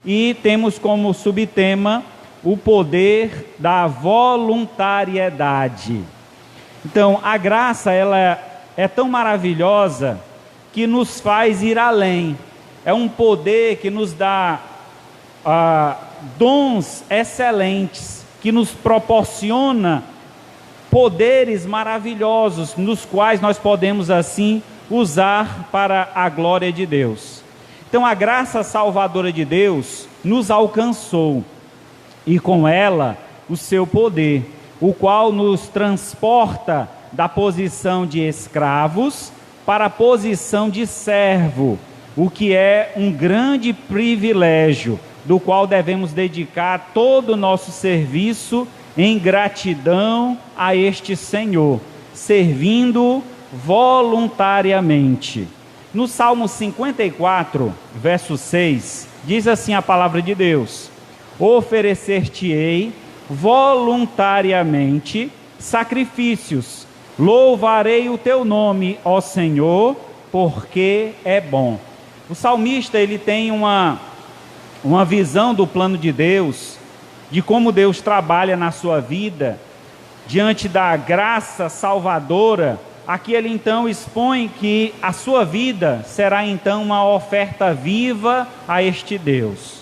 E temos como subtema o poder da voluntariedade. Então, a graça, ela é tão maravilhosa que nos faz ir além. É um poder que nos dá dons excelentes, que nos proporciona poderes maravilhosos, nos quais nós podemos assim usar para a glória de Deus. Então a graça salvadora de Deus nos alcançou, e com ela o seu poder, o qual nos transporta da posição de escravos para a posição de servo, o que é um grande privilégio, do qual devemos dedicar todo o nosso serviço em gratidão a este Senhor, servindo voluntariamente. No Salmo 54, verso 6, diz assim a palavra de Deus: oferecer-te-ei voluntariamente sacrifícios, louvarei o teu nome, ó Senhor, porque é bom. O salmista, ele tem uma visão do plano de Deus, de como Deus trabalha na sua vida, diante da graça salvadora. Aqui ele então expõe que a sua vida será então uma oferta viva a este Deus.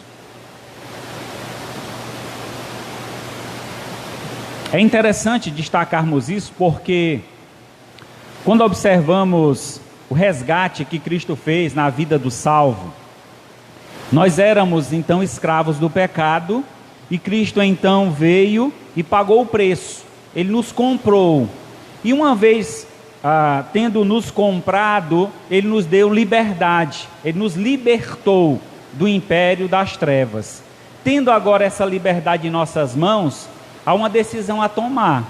É interessante destacarmos isso porque quando observamos o resgate que Cristo fez na vida do salvo, nós éramos então escravos do pecado, e Cristo então veio e pagou o preço. Ele nos comprou, e uma vez tendo nos comprado, Ele nos deu liberdade, Ele nos libertou do império das trevas. Tendo agora essa liberdade em nossas mãos, há uma decisão a tomar.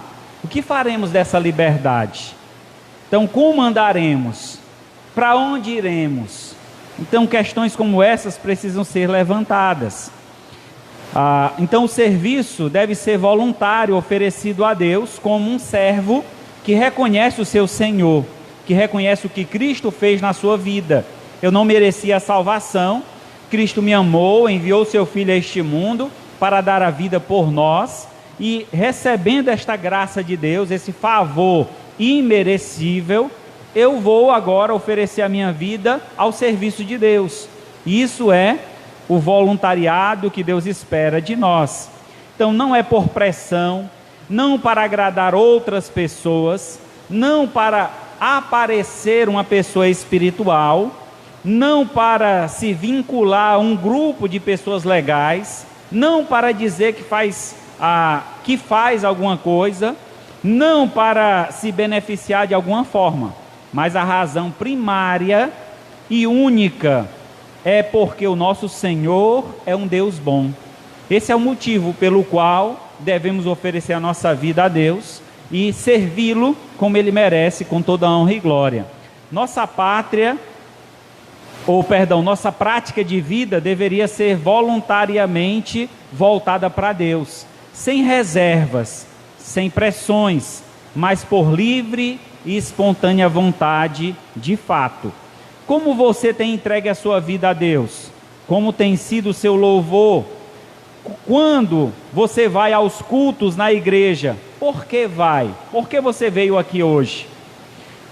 O que faremos dessa liberdade? Então, como andaremos? Para onde iremos? Então, questões como essas precisam ser levantadas. Então, o serviço deve ser voluntário, oferecido a Deus como um servo que reconhece o seu Senhor, que reconhece o que Cristo fez na sua vida. Eu não merecia a salvação, Cristo me amou, enviou seu Filho a este mundo para dar a vida por nós, e recebendo esta graça de Deus, esse favor imerecível, eu vou agora oferecer a minha vida ao serviço de Deus. Isso é o voluntariado que Deus espera de nós. Então não é por pressão, não para agradar outras pessoas, não para aparecer uma pessoa espiritual, não para se vincular a um grupo de pessoas legais, não para dizer que faz alguma coisa, não para se beneficiar de alguma forma, mas a razão primária e única é porque o nosso Senhor é um Deus bom. Esse é o motivo pelo qual devemos oferecer a nossa vida a Deus e servi-lo como Ele merece, com toda a honra e glória. Nossa prática de vida deveria ser voluntariamente voltada para Deus, sem reservas, sem pressões, mas por livre e espontânea vontade de fato. Como você tem entregue a sua vida a Deus? Como tem sido o seu louvor? Quando você vai aos cultos na igreja, por que vai? Por que você veio aqui hoje?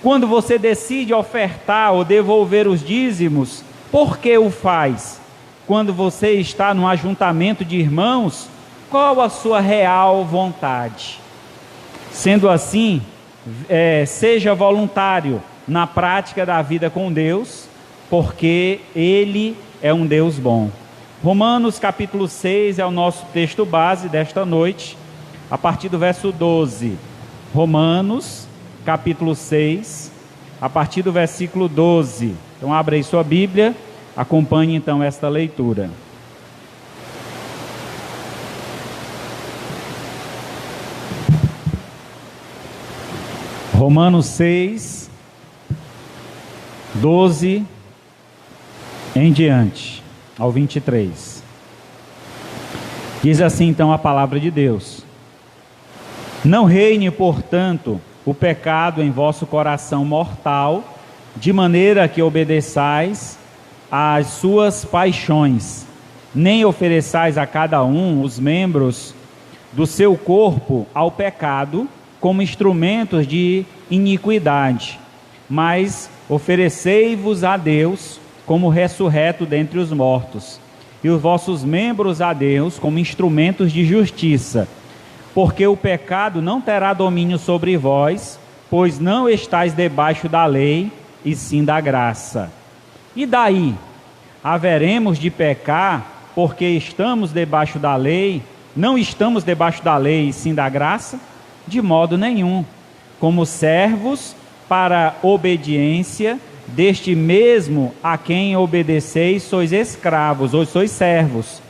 Quando você decide ofertar ou devolver os dízimos, por que o faz? Quando você está num ajuntamento de irmãos, qual a sua real vontade? Sendo assim, seja voluntário na prática da vida com Deus, porque Ele é um Deus bom. Romanos capítulo 6 é o nosso texto base desta noite, a partir do verso 12. Romanos capítulo 6, a partir do versículo 12. Então abra aí sua Bíblia, acompanhe então esta leitura. Romanos 6, 12 em diante, ao 23. Diz assim então a palavra de Deus: não reine, portanto, o pecado em vosso coração mortal, de maneira que obedeçais às suas paixões. nem ofereçais a cada um os membros do seu corpo ao pecado como instrumentos de iniquidade, mas oferecei-vos a Deus como ressurreto dentre os mortos, e os vossos membros a Deus como instrumentos de justiça, porque o pecado não terá domínio sobre vós, pois não estáis debaixo da lei, e sim da graça. E daí? Haveremos de pecar porque estamos debaixo da lei? Não estamos debaixo da lei, e sim da graça? De modo nenhum. Como servos para obediência, deste mesmo a quem obedeceis sois escravos, ou sois servos,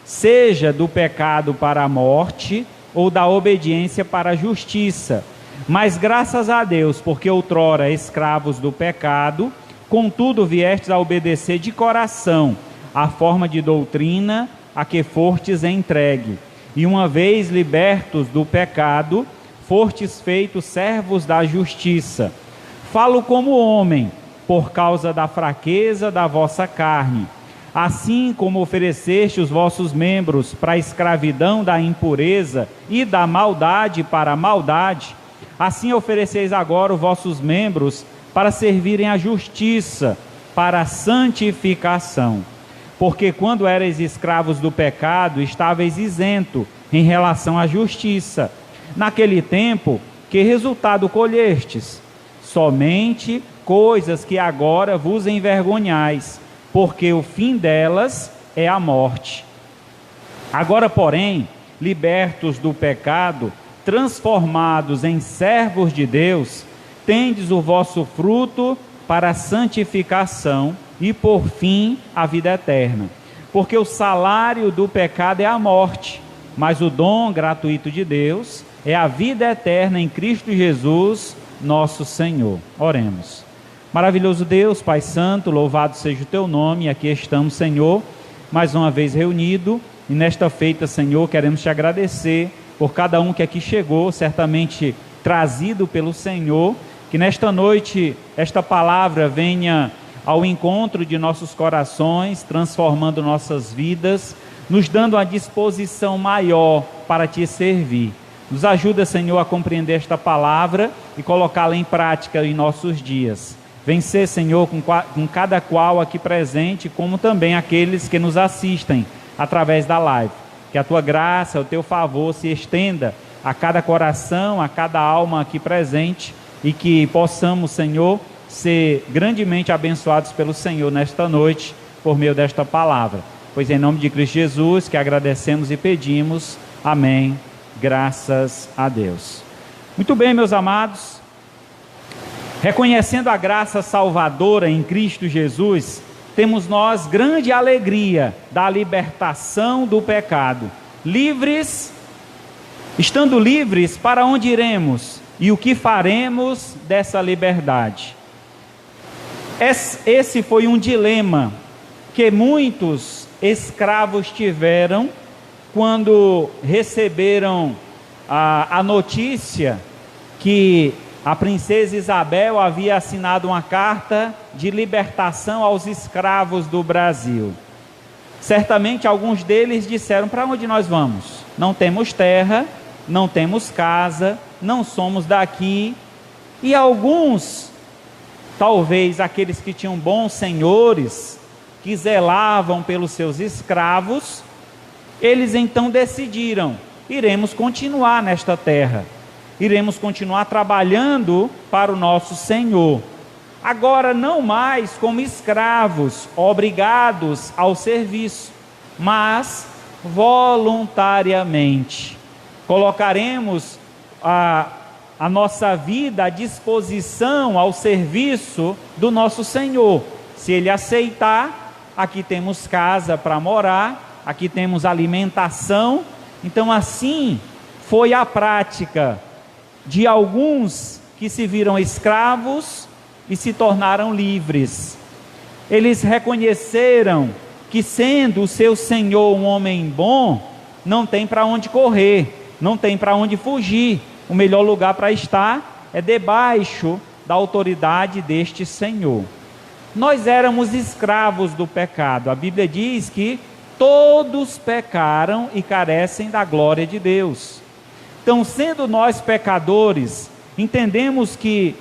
seja do pecado para a morte, ou da obediência para a justiça. Mas graças a Deus, porque outrora escravos do pecado, contudo viestes a obedecer de coração a forma de doutrina a que fostes entregue, e uma vez libertos do pecado, fostes feitos servos da justiça. Falo como homem, por causa da fraqueza da vossa carne. Assim como ofereceste os vossos membros para a escravidão da impureza e da maldade para a maldade, assim ofereceis agora os vossos membros para servirem à justiça, para a santificação. Porque quando erais escravos do pecado, estáveis isento em relação à justiça. Naquele tempo, que resultado colhestes? Somente coisas que agora vos envergonhais, porque o fim delas é a morte. Agora, porém, libertos do pecado, transformados em servos de Deus, tendes o vosso fruto para a santificação e por fim a vida eterna. Porque o salário do pecado é a morte, mas o dom gratuito de Deus é a vida eterna em Cristo Jesus, nosso Senhor. Oremos. Maravilhoso Deus, Pai Santo, louvado seja o Teu nome. Aqui estamos, Senhor, mais uma vez reunido, e nesta feita, Senhor, queremos Te agradecer por cada um que aqui chegou, certamente trazido pelo Senhor, que nesta noite esta palavra venha ao encontro de nossos corações, transformando nossas vidas, nos dando uma disposição maior para Te servir. Nos ajuda, Senhor, a compreender esta palavra e colocá-la em prática em nossos dias. Vencer, Senhor, com cada qual aqui presente, como também aqueles que nos assistem através da live. Que a Tua graça, o Teu favor se estenda a cada coração, a cada alma aqui presente, e que possamos, Senhor, ser grandemente abençoados pelo Senhor nesta noite, por meio desta palavra. Pois em nome de Cristo Jesus, que agradecemos e pedimos. Amém. Graças a Deus. Muito bem, meus amados. Reconhecendo a graça salvadora em Cristo Jesus, temos nós grande alegria da libertação do pecado. Livres, estando livres, para onde iremos? E o que faremos dessa liberdade? Esse foi um dilema que muitos escravos tiveram quando receberam a notícia que a princesa Isabel havia assinado uma carta de libertação aos escravos do Brasil. Certamente alguns deles disseram: para onde nós vamos? Não temos terra, não temos casa, não somos daqui. E alguns, talvez aqueles que tinham bons senhores, que zelavam pelos seus escravos, eles então decidiram: iremos continuar nesta terra, iremos continuar trabalhando para o nosso Senhor. Agora não mais como escravos, obrigados ao serviço, mas voluntariamente. Colocaremos a nossa vida à disposição, ao serviço do nosso Senhor. Se Ele aceitar, aqui temos casa para morar, aqui temos alimentação. Então assim foi a prática de alguns que se viram escravos e se tornaram livres. Eles reconheceram que, sendo o seu Senhor um homem bom, não tem para onde correr, não tem para onde fugir. O melhor lugar para estar é debaixo da autoridade deste Senhor. Nós éramos escravos do pecado. A Bíblia diz que todos pecaram e carecem da glória de Deus. Então, sendo nós pecadores, entendemos que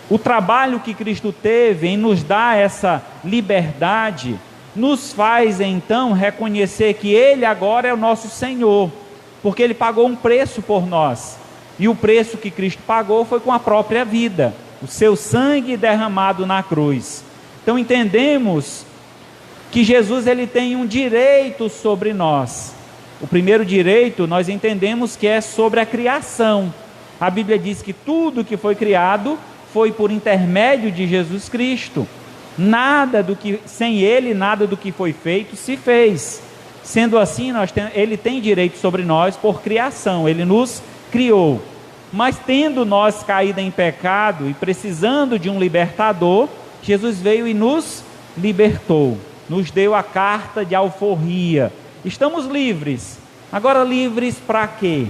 o trabalho que Cristo teve em nos dar essa liberdade, nos faz então reconhecer que Ele agora é o nosso Senhor, porque Ele pagou um preço por nós, e o preço que Cristo pagou foi com a própria vida, o seu sangue derramado na cruz. Então entendemos que Jesus ele tem um direito sobre nós. O primeiro direito nós entendemos que é sobre a criação. A Bíblia diz que tudo que foi criado foi por intermédio de Jesus Cristo. Sem Ele, nada do que foi feito se fez. Sendo assim, Ele tem direito sobre nós por criação, Ele nos criou. Mas tendo nós caído em pecado e precisando de um libertador, Jesus veio e nos libertou, nos deu a carta de alforria. Estamos livres. Agora livres para quê?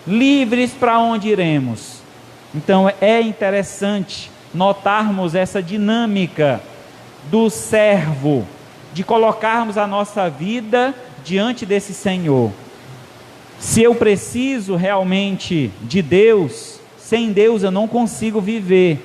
Livres para onde iremos? Então é interessante notarmos essa dinâmica do servo, de colocarmos a nossa vida diante desse Senhor. Se eu preciso realmente de Deus, sem Deus eu não consigo viver.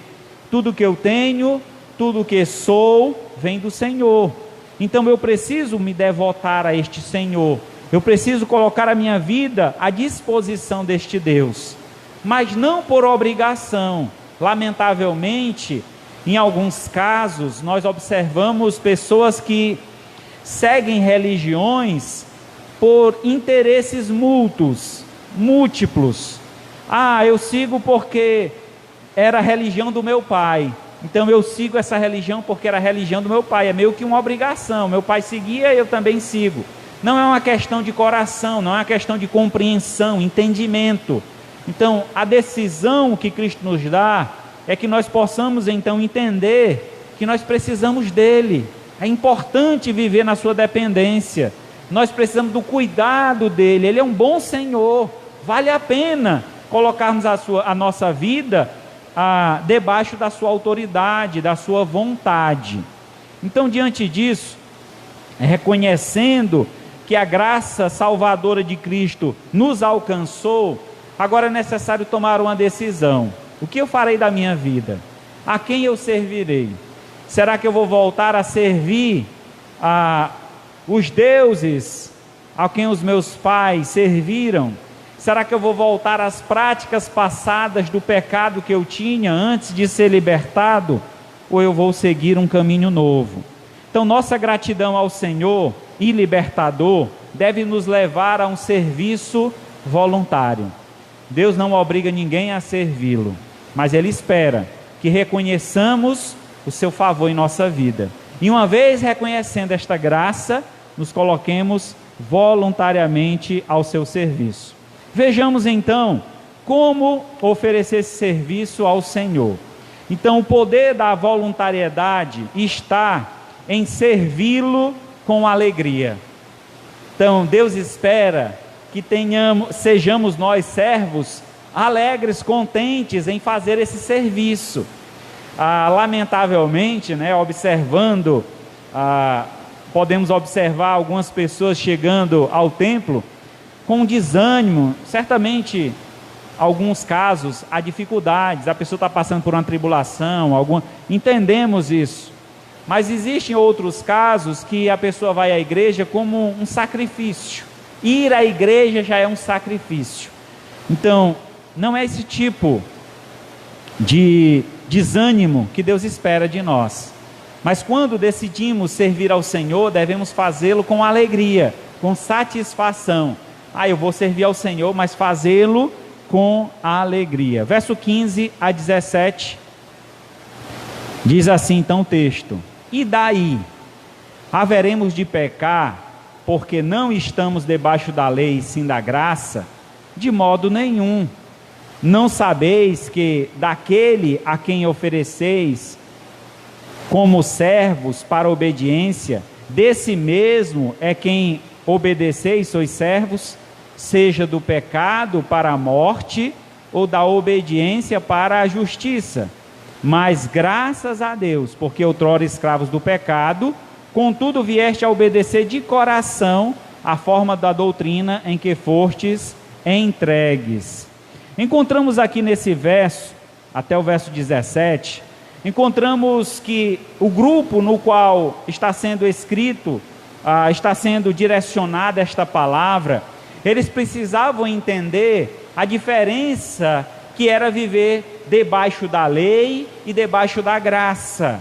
Tudo que eu tenho, tudo que sou, vem do Senhor. Então eu preciso me devotar a este Senhor. Eu preciso colocar a minha vida à disposição deste Deus. Mas não por obrigação. Lamentavelmente, em alguns casos, nós observamos pessoas que seguem religiões por interesses múltiplos. Eu sigo porque era a religião do meu pai, então eu sigo essa religião porque era a religião do meu pai, é meio que uma obrigação, meu pai seguia, eu também sigo. Não é uma questão de coração, não é uma questão de compreensão, entendimento. Então a decisão que Cristo nos dá é que nós possamos então entender que nós precisamos dele. É importante viver na sua dependência, nós precisamos do cuidado dele. Ele é um bom Senhor, vale a pena colocarmos a nossa vida debaixo da sua autoridade, da sua vontade. Então diante disso, reconhecendo que a graça salvadora de Cristo nos alcançou, agora é necessário tomar uma decisão. O que eu farei da minha vida? A quem eu servirei? Será que eu vou voltar a servir os deuses a quem os meus pais serviram? Será que eu vou voltar às práticas passadas do pecado que eu tinha antes de ser libertado? Ou eu vou seguir um caminho novo? Então nossa gratidão ao Senhor e libertador deve nos levar a um serviço voluntário. Deus não obriga ninguém a servi-lo, mas Ele espera que reconheçamos o seu favor em nossa vida. E uma vez reconhecendo esta graça, nos coloquemos voluntariamente ao seu serviço. Vejamos então como oferecer esse serviço ao Senhor. Então o poder da voluntariedade está em servi-lo com alegria. Então Deus espera que sejamos nós servos alegres, contentes em fazer esse serviço. Lamentavelmente, podemos observar algumas pessoas chegando ao templo com desânimo. Certamente, alguns casos, há dificuldades, a pessoa está passando por uma tribulação, entendemos isso. Mas existem outros casos que a pessoa vai à igreja como um sacrifício. Ir à igreja já é um sacrifício. Então, não é esse tipo de desânimo que Deus espera de nós. Mas quando decidimos servir ao Senhor, devemos fazê-lo com alegria, com satisfação. Eu vou servir ao Senhor, mas fazê-lo com alegria. Verso 15 a 17, diz assim então o texto: E daí? Haveremos de pecar, porque não estamos debaixo da lei, sim da graça? De modo nenhum. Não sabeis que daquele a quem ofereceis como servos para obediência, desse mesmo é quem obedeceis, sois servos, seja do pecado para a morte, ou da obediência para a justiça? Mas graças a Deus, porque outrora escravos do pecado, contudo vieste a obedecer de coração a forma da doutrina em que fostes entregues. Encontramos aqui nesse verso, até o verso 17, encontramos que o grupo no qual está sendo escrito, está sendo direcionada esta palavra, eles precisavam entender a diferença que era viver debaixo da lei e debaixo da graça.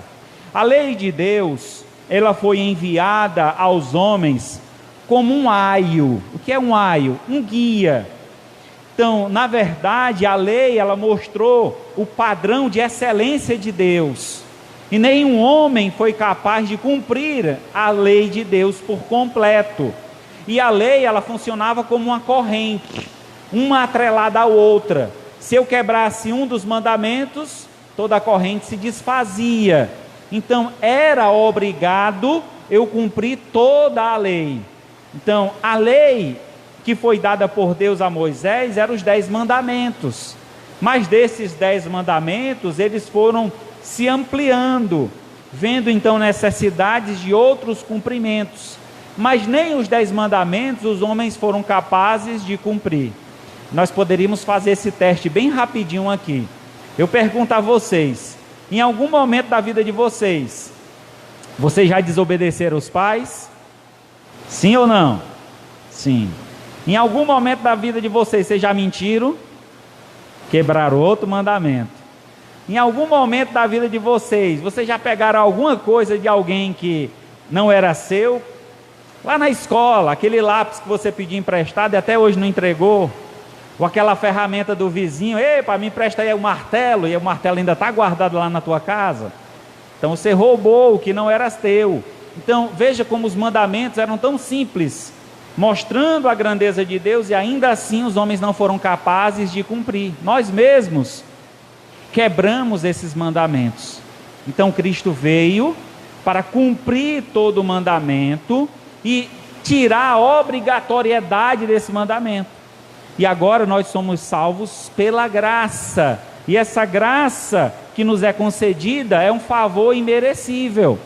A lei de Deus, ela foi enviada aos homens como um aio. O que é um aio? Um guia. Então, na verdade, a lei, ela mostrou o padrão de excelência de Deus. E nenhum homem foi capaz de cumprir a lei de Deus por completo. E a lei, ela funcionava como uma corrente, uma atrelada à outra. Se eu quebrasse um dos mandamentos, toda a corrente se desfazia. Então, era obrigado eu cumprir toda a lei. Então, a lei que foi dada por Deus a Moisés eram os 10 mandamentos. Mas desses 10 mandamentos, eles foram se ampliando, vendo então necessidades de outros cumprimentos. Mas nem os 10 mandamentos os homens foram capazes de cumprir. Nós poderíamos fazer esse teste bem rapidinho aqui. Eu pergunto a vocês, em algum momento da vida de vocês já desobedeceram os pais? Sim ou não? Sim. Em algum momento da vida de vocês já mentiram? Quebraram outro mandamento. Em algum momento da vida de vocês já pegaram alguma coisa de alguém que não era seu? Lá na escola, aquele lápis que você pediu emprestado e até hoje não entregou, ou aquela ferramenta do vizinho, para me empresta aí o martelo, e o martelo ainda está guardado lá na tua casa. Então você roubou o que não era teu. Então veja como os mandamentos eram tão simples, mostrando a grandeza de Deus, e ainda assim os homens não foram capazes de cumprir. Nós mesmos quebramos esses mandamentos. Então Cristo veio para cumprir todo o mandamento e tirar a obrigatoriedade desse mandamento. E agora nós somos salvos pela graça, e essa graça que nos é concedida é um favor imerecível.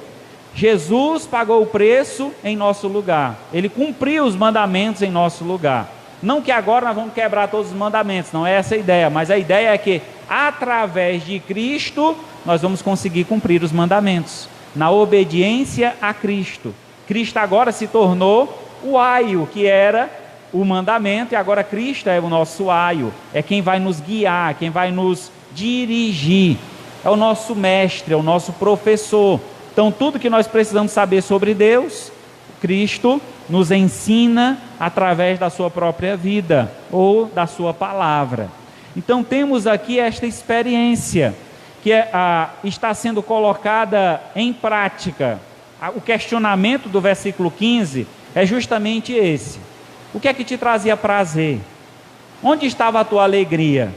Jesus pagou o preço em nosso lugar, Ele cumpriu os mandamentos em nosso lugar. Não que agora nós vamos quebrar todos os mandamentos, não é essa a ideia, mas a ideia é que através de Cristo nós vamos conseguir cumprir os mandamentos, na obediência a Cristo. Cristo agora se tornou o aio que era o mandamento, e agora Cristo é o nosso aio, é quem vai nos guiar, quem vai nos dirigir, é o nosso mestre, é o nosso professor. Então tudo que nós precisamos saber sobre Deus, Cristo nos ensina através da sua própria vida, ou da sua palavra. Então temos aqui esta experiência, que está sendo colocada em prática. O questionamento do versículo 15 é justamente esse: o que é que te trazia prazer? Onde estava a tua alegria?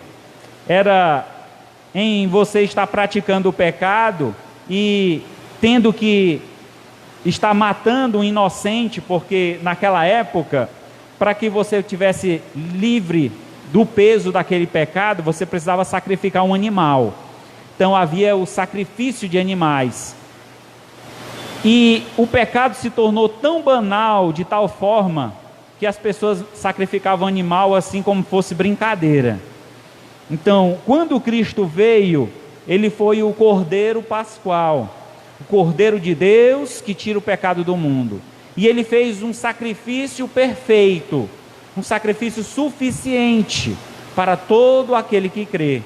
Era em você estar praticando o pecado e tendo que estar matando um inocente, porque naquela época, para que você tivesse livre do peso daquele pecado, você precisava sacrificar um animal. Então havia o sacrifício de animais. E o pecado se tornou tão banal, de tal forma que as pessoas sacrificavam animal assim como fosse brincadeira. Então, quando Cristo veio, Ele foi o Cordeiro Pascual, o Cordeiro de Deus que tira o pecado do mundo. E Ele fez um sacrifício perfeito, um sacrifício suficiente para todo aquele que crê.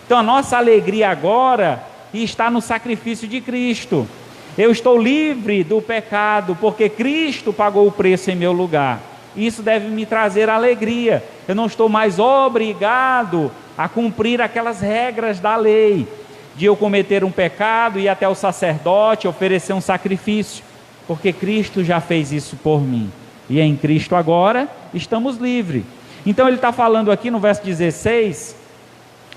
Então a nossa alegria agora está no sacrifício de Cristo. Eu estou livre do pecado, porque Cristo pagou o preço em meu lugar. Isso deve me trazer alegria. Eu não estou mais obrigado a cumprir aquelas regras da lei, de eu cometer um pecado, ir até o sacerdote, oferecer um sacrifício, porque Cristo já fez isso por mim. E em Cristo agora estamos livres. Então ele está falando aqui no verso 16,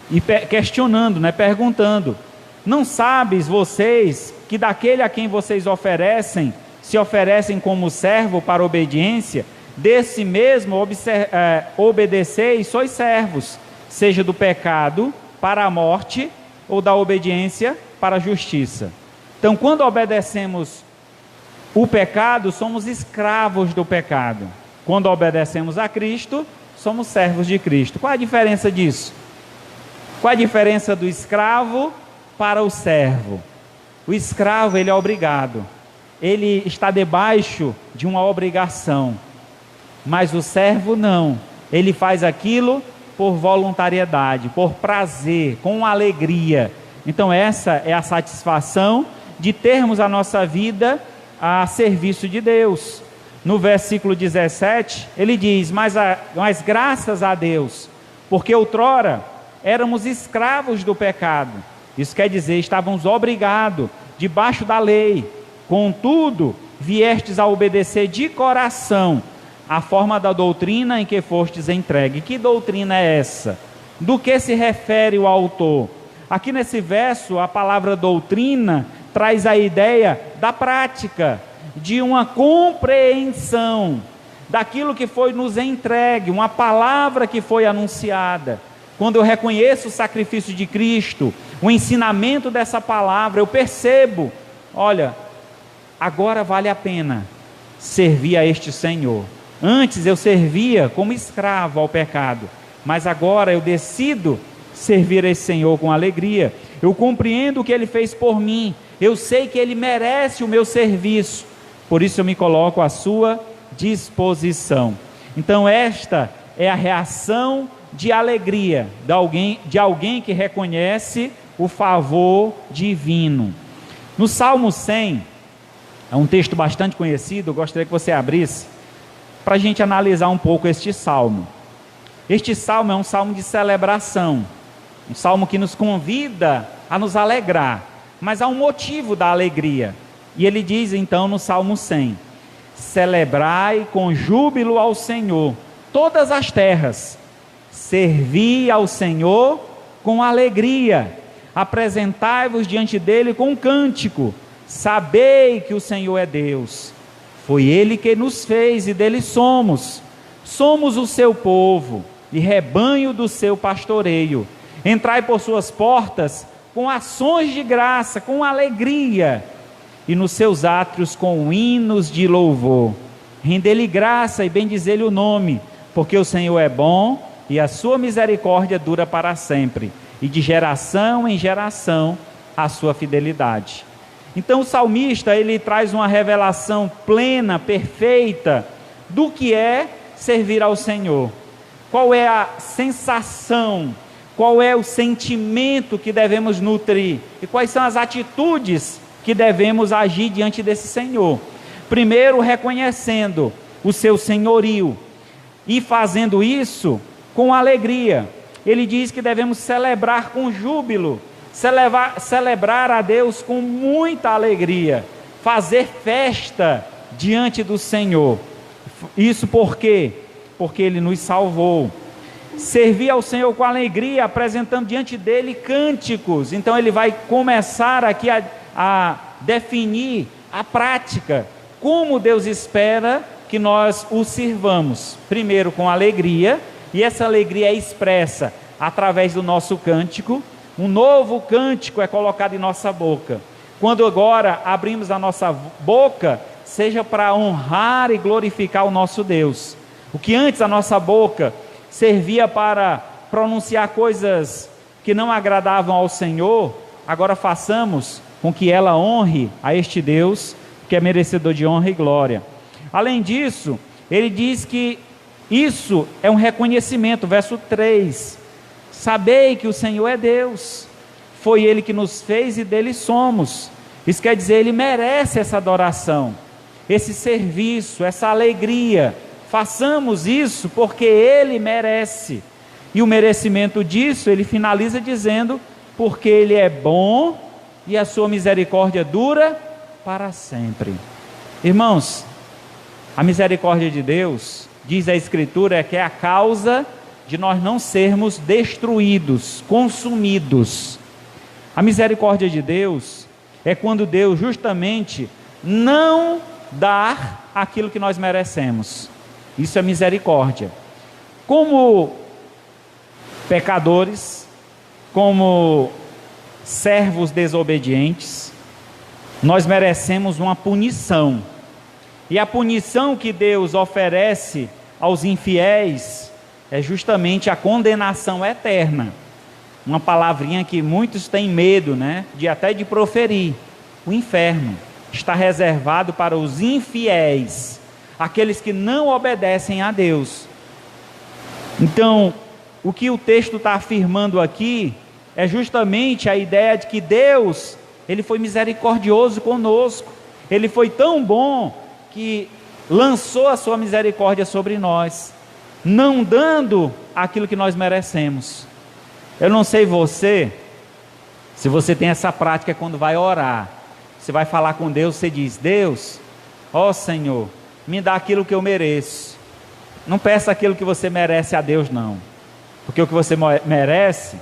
e questionando, perguntando: não sabes vocês que daquele a quem vocês oferecem, se oferecem como servo para obediência, desse mesmo obedeceis, sois servos, seja do pecado para a morte, ou da obediência para a justiça. Então quando obedecemos o pecado, somos escravos do pecado. Quando obedecemos a Cristo, somos servos de Cristo. Qual a diferença disso? Qual a diferença do escravo para o servo? O escravo, ele é obrigado. Ele está debaixo de uma obrigação. Mas o servo não. Ele faz aquilo por voluntariedade, por prazer, com alegria. Então essa é a satisfação de termos a nossa vida a serviço de Deus. No versículo 17, ele diz, mas graças a Deus, porque outrora éramos escravos do pecado. Isso quer dizer, estávamos obrigados, debaixo da lei. Contudo, viestes a obedecer de coração a forma da doutrina em que fostes entregue. Que doutrina é essa? Do que se refere o autor? Aqui nesse verso, a palavra doutrina traz a ideia da prática, de uma compreensão daquilo que foi nos entregue, uma palavra que foi anunciada. Quando eu reconheço o sacrifício de Cristo, o ensinamento dessa palavra, eu percebo, olha, agora vale a pena servir a este Senhor. Antes eu servia como escravo ao pecado, mas agora eu decido servir a esse Senhor com alegria. Eu compreendo o que Ele fez por mim, eu sei que Ele merece o meu serviço, por isso eu me coloco à sua disposição. Então esta é a reação de alegria de alguém que reconhece o favor divino. No Salmo 100, é um texto bastante conhecido, eu gostaria que você abrisse, para a gente analisar um pouco este salmo. Este salmo é um salmo de celebração, um salmo que nos convida a nos alegrar, mas há um motivo da alegria, e ele diz então no Salmo 100, celebrai com júbilo ao Senhor todas as terras, servi ao Senhor com alegria, apresentai-vos diante dele com cântico, sabei que o Senhor é Deus, foi Ele que nos fez e dele somos o seu povo e rebanho do seu pastoreio, entrai por suas portas com ações de graça, com alegria, e nos seus átrios com hinos de louvor, render-lhe graça e bendizer-lhe o nome, porque o Senhor é bom e a sua misericórdia dura para sempre, e de geração em geração a sua fidelidade. Então o salmista, ele traz uma revelação plena, perfeita, do que é servir ao Senhor. Qual é a sensação, qual é o sentimento que devemos nutrir, e quais são as atitudes que devemos agir diante desse Senhor. Primeiro, reconhecendo o seu senhorio, e fazendo isso com alegria. Ele diz que devemos celebrar com júbilo, celebrar a Deus com muita alegria, fazer festa diante do Senhor. Isso por quê? Porque Ele nos salvou. Servir ao Senhor com alegria, apresentando diante dele cânticos. Então ele vai começar aqui a definir a prática, como Deus espera que nós o sirvamos. Primeiro com alegria, e essa alegria é expressa através do nosso cântico. Um novo cântico é colocado em nossa boca. Quando agora abrimos a nossa boca, seja para honrar e glorificar o nosso Deus. O que antes a nossa boca servia para pronunciar coisas que não agradavam ao Senhor, agora façamos com que ela honre a este Deus, que é merecedor de honra e glória. Além disso, ele diz que isso é um reconhecimento, verso 3, sabei que o Senhor é Deus, foi Ele que nos fez e dele somos. Isso quer dizer, Ele merece essa adoração, esse serviço, essa alegria. Façamos isso porque Ele merece. E o merecimento disso, ele finaliza dizendo, porque Ele é bom e a sua misericórdia dura para sempre. Irmãos, a misericórdia de Deus, diz a Escritura, que é a causa de nós não sermos destruídos, consumidos. A misericórdia de Deus é quando Deus justamente não dá aquilo que nós merecemos. Isso é misericórdia. Como pecadores, como servos desobedientes, nós merecemos uma punição, E a punição que Deus oferece aos infiéis é justamente a condenação eterna. Uma palavrinha que muitos têm medo, né, até de proferir. O inferno está reservado para os infiéis, aqueles que não obedecem a Deus. Então, o que o texto está afirmando aqui é justamente a ideia de que Deus, Ele foi misericordioso conosco. Ele foi tão bom que lançou a sua misericórdia sobre nós, não dando aquilo que nós merecemos. Eu não sei você, se você tem essa prática quando vai orar, você vai falar com Deus, você diz: Deus, ó Senhor, me dá aquilo que eu mereço. Não peça aquilo que você merece a Deus, não, porque o que você merece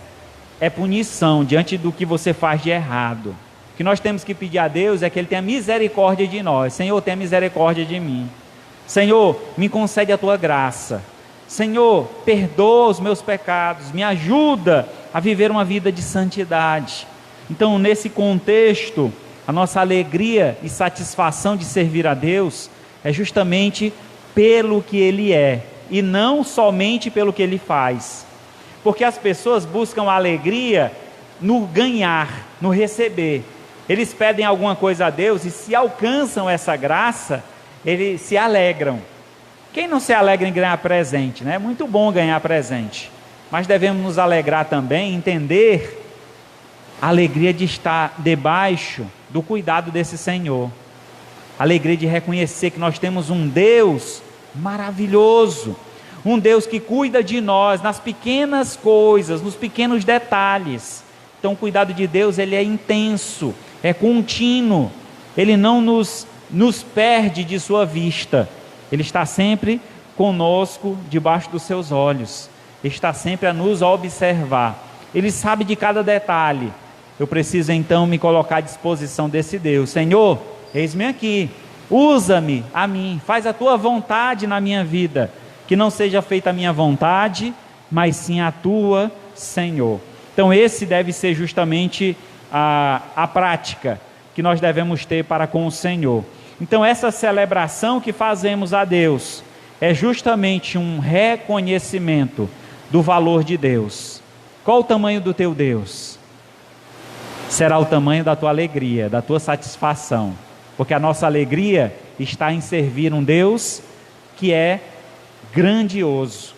é punição diante do que você faz de errado. O que nós temos que pedir a Deus é que Ele tenha misericórdia de nós. Senhor, tenha misericórdia de mim. Senhor, me concede a tua graça. Senhor, perdoa os meus pecados, me ajuda a viver uma vida de santidade. Então, nesse contexto, a nossa alegria e satisfação de servir a Deus é justamente pelo que Ele é, e não somente pelo que Ele faz. Porque as pessoas buscam alegria no ganhar, no receber. Eles pedem alguma coisa a Deus e, se alcançam essa graça, eles se alegram. Quem não se alegra em ganhar presente, né? É muito bom ganhar presente, mas devemos nos alegrar também, entender a alegria de estar debaixo do cuidado desse Senhor, a alegria de reconhecer que nós temos um Deus maravilhoso, um Deus que cuida de nós nas pequenas coisas, nos pequenos detalhes. Então o cuidado de Deus, ele é intenso, é contínuo, Ele não nos perde de sua vista. Ele está sempre conosco, debaixo dos seus olhos. Ele está sempre a nos observar. Ele sabe de cada detalhe. Eu preciso então me colocar à disposição desse Deus. Senhor, eis-me aqui, usa-me a mim, faz a tua vontade na minha vida. Que não seja feita a minha vontade, mas sim a tua, Senhor. Então esse deve ser justamente a prática que nós devemos ter para com o Senhor. Então essa celebração que fazemos a Deus é justamente um reconhecimento do valor de Deus. Qual o tamanho do teu Deus? Será o tamanho da tua alegria, da tua satisfação, porque a nossa alegria está em servir um Deus que é grandioso,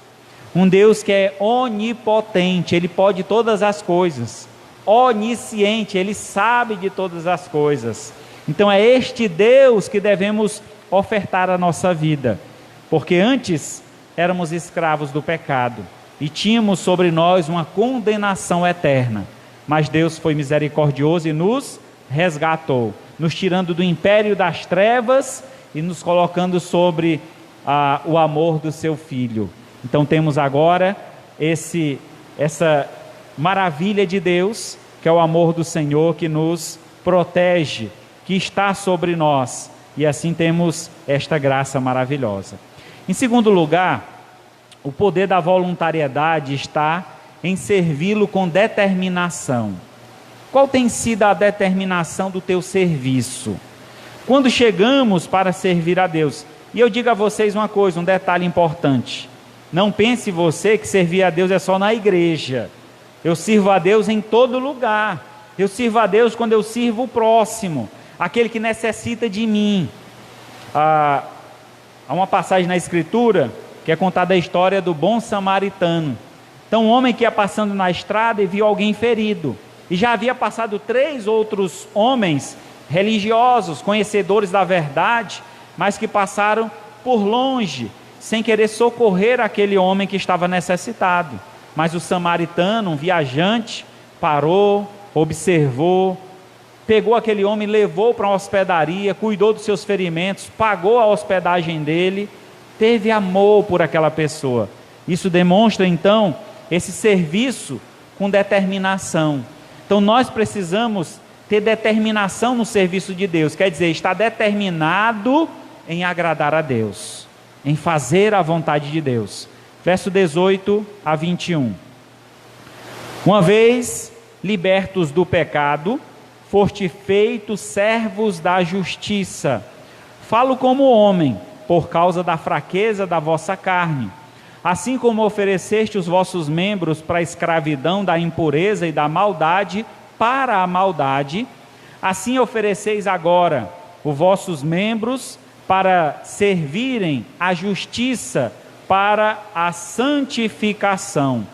um Deus que é onipotente, Ele pode todas as coisas, onisciente, Ele sabe de todas as coisas. Então é este Deus que devemos ofertar a nossa vida, porque antes éramos escravos do pecado e tínhamos sobre nós uma condenação eterna, mas Deus foi misericordioso e nos resgatou, nos tirando do império das trevas e nos colocando sobre o amor do seu Filho. Então temos agora essa maravilha de Deus, que é o amor do Senhor, que nos protege, que está sobre nós, e assim temos esta graça maravilhosa. Em segundo lugar, o poder da voluntariedade está em servi-lo com determinação. Qual tem sido a determinação do teu serviço? Quando chegamos para servir a Deus, e eu digo a vocês uma coisa, um detalhe importante: não pense você que servir a Deus é só na igreja. Eu sirvo a Deus em todo lugar. Eu sirvo a Deus quando eu sirvo o próximo, aquele que necessita de mim. Há uma passagem na Escritura que é contada a história do bom samaritano. Então um homem que ia passando na estrada e viu alguém ferido, e já havia passado 3 outros homens religiosos, conhecedores da verdade, mas que passaram por longe, sem querer socorrer aquele homem que estava necessitado. Mas o samaritano, um viajante, parou, observou, pegou aquele homem, levou para uma hospedaria, cuidou dos seus ferimentos, pagou a hospedagem dele, teve amor por aquela pessoa. Isso demonstra então esse serviço com determinação. Então nós precisamos ter determinação no serviço de Deus, quer dizer, estar determinado em agradar a Deus, em fazer a vontade de Deus. Verso 18 a 21. Uma vez libertos do pecado, foste feitos servos da justiça. Falo como homem, por causa da fraqueza da vossa carne. Assim como ofereceste os vossos membros para a escravidão da impureza e da maldade, para a maldade, assim ofereceis agora os vossos membros para servirem à justiça, para a santificação.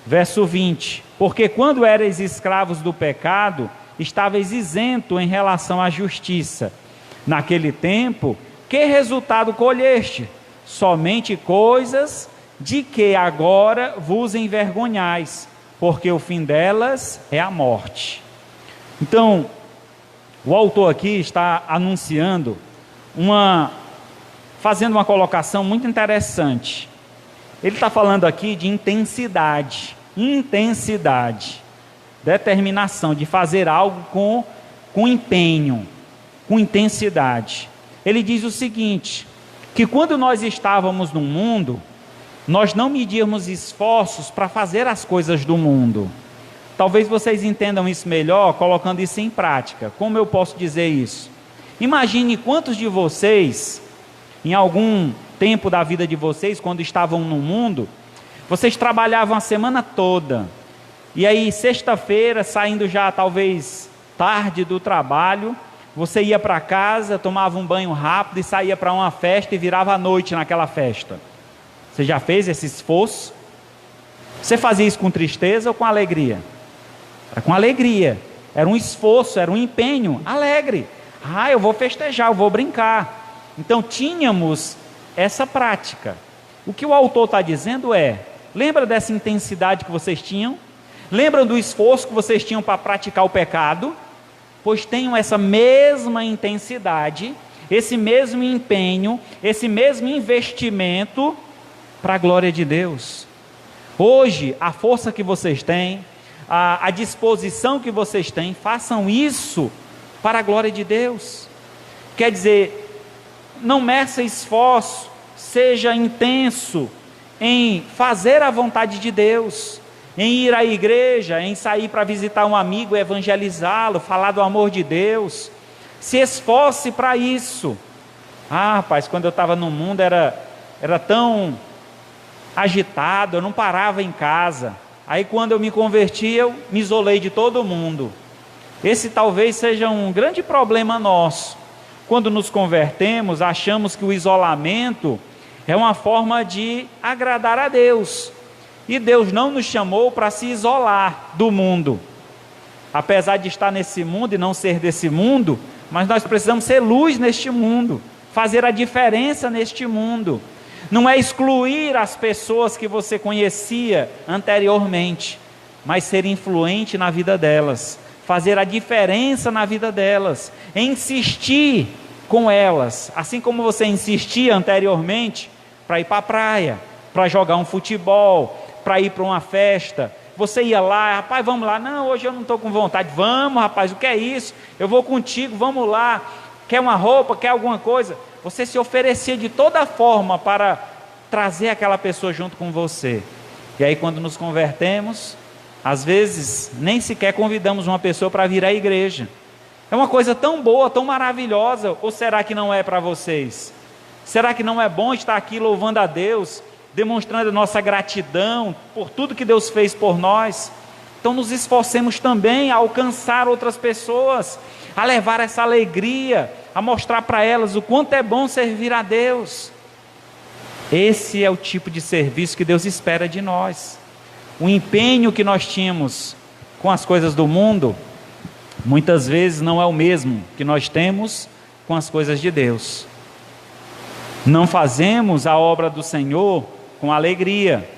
Verso 20: porque quando erais escravos do pecado, estavais isento em relação à justiça. Naquele tempo, que resultado colheste? Somente coisas de que agora vos envergonhais, porque o fim delas é a morte. Então, o autor aqui está anunciando fazendo uma colocação muito interessante. Ele está falando aqui de intensidade, determinação de fazer algo com empenho, com intensidade. Ele diz o seguinte, que quando nós estávamos no mundo, nós não medíamos esforços para fazer as coisas do mundo. Talvez vocês entendam isso melhor colocando isso em prática. Como eu posso dizer isso? Imagine quantos de vocês, em algum tempo da vida de vocês, quando estavam no mundo, vocês trabalhavam a semana toda. E aí, sexta-feira, saindo já talvez tarde do trabalho, você ia para casa, tomava um banho rápido e saía para uma festa e virava a noite naquela festa. Você já fez esse esforço? Você fazia isso com tristeza ou com alegria? Era com alegria. Era um esforço, era um empenho alegre. Eu vou festejar, eu vou brincar. Então tínhamos essa prática. O que o autor está dizendo é, lembra dessa intensidade que vocês tinham? Lembram do esforço que vocês tinham para praticar o pecado? Pois tenham essa mesma intensidade, esse mesmo empenho, esse mesmo investimento para a glória de Deus. Hoje, a força que vocês têm, a disposição que vocês têm, façam isso para a glória de Deus. Quer dizer, não meça esforço, seja intenso em fazer a vontade de Deus, em ir à igreja, em sair para visitar um amigo, evangelizá-lo, falar do amor de Deus. Se esforce para isso. Rapaz, quando eu estava no mundo era tão agitado, eu não parava em casa. Aí quando eu me converti, eu me isolei de todo mundo. Esse talvez seja um grande problema nosso. Quando nos convertemos, achamos que o isolamento é uma forma de agradar a Deus. E Deus não nos chamou para se isolar do mundo. Apesar de estar nesse mundo e não ser desse mundo, mas nós precisamos ser luz neste mundo, fazer a diferença neste mundo. Não é excluir as pessoas que você conhecia anteriormente, mas ser influente na vida delas, fazer a diferença na vida delas, insistir com elas, assim como você insistia anteriormente para ir para a praia, para jogar um futebol, para ir para uma festa. Você ia lá, rapaz, vamos lá. Não, hoje eu não estou com vontade. Vamos, rapaz, o que é isso? Eu vou contigo, vamos lá. Quer uma roupa, quer alguma coisa? Você se oferecia de toda forma para trazer aquela pessoa junto com você. E aí quando nos convertemos, às vezes nem sequer convidamos uma pessoa para vir à igreja. É uma coisa tão boa, tão maravilhosa. Ou será que não é para vocês? Será que não é bom estar aqui louvando a Deus, demonstrando a nossa gratidão por tudo que Deus fez por nós? Então nos esforcemos também a alcançar outras pessoas, a levar essa alegria, a mostrar para elas o quanto é bom servir a Deus. Esse é o tipo de serviço que Deus espera de nós. O empenho que nós tínhamos com as coisas do mundo, muitas vezes não é o mesmo que nós temos com as coisas de Deus. Não fazemos a obra do Senhor com alegria,